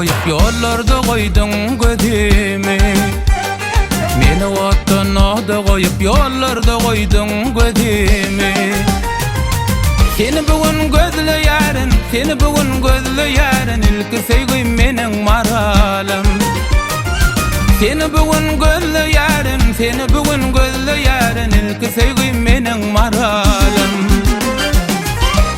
koyup yollarda koydun gözümü. Meni ottan oda koyup yollarda koydun gözümü. Seni bugün gözleyerin, seni bugün gözleyerin, ilk sevgim menin maralım. Seni bugün gözleyerin, seni bugün gözleyerin, ilk sevgim menin maralım.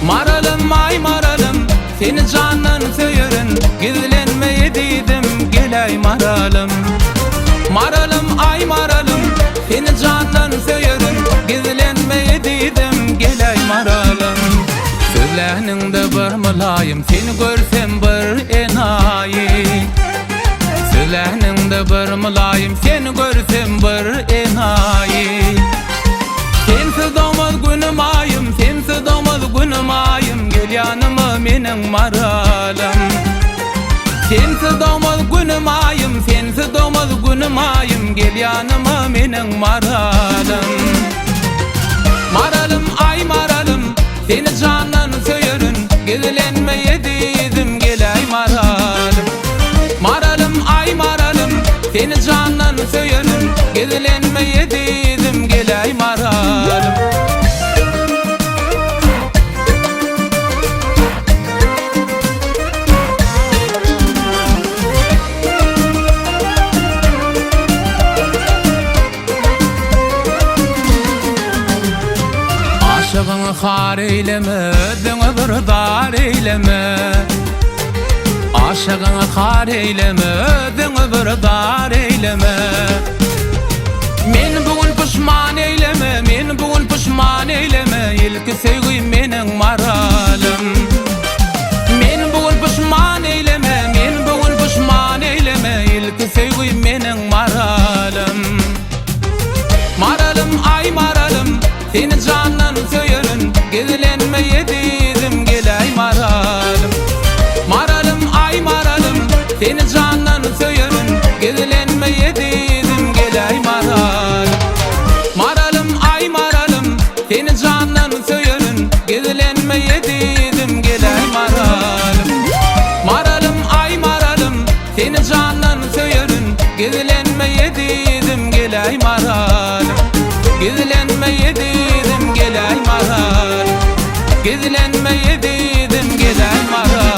Maralım ay maralım, seni candan söylerin, gizlenmeye dedim gelay maralım. Maralım ay maralım, seni candan söylerin, gizlenmeye dedim gelay maralım. Sözlerinde bir mülayim, seni görsem bir enayi. Sözlerinde bir mülayim, seni görsem bir enayi. Sensiz doğmaz günüm ayım, sensiz doğmaz günüm ayım, gel yanıma menin maralım. Sensiz doğmaz günüm ayım, sensiz doğmaz günüm ayım, gel yanıma menin maralım. Maralım ay maralım, seni candan söylerin, gizlenmeye dedim gelay maralım. Maralım ay maralım, seni candan söylerin, gizlenmeye dedim gelay maralım. Aşığını har eyleme, ödünü bir dar eyleme. Aşığını har eyleme, ödünü bir dar eyleme. Men bugün pişman eyleme, men bugün pişman eyleme, ilk sevgim menin maralım. Men bugün pişman eyleme, men bugün pişman eyleme, ilk sevgim menin maralım. Maralım ay maralım, seni candan söylerin, gizlenmeye dedim gelay maralım. Maralım ay maralım, seni candan söylerin, gizlenmeye dedim gelay maralım. Maralım ay maralım, seni candan söylerin, gizlenmeye dedim gelay maralım. Maralım ay maralım, seni candan söylerin, gizlenmeye dedim gelay maralım. Gizlenmeye dedim gelay maralım, gizlenmeye dedim gelay maralım.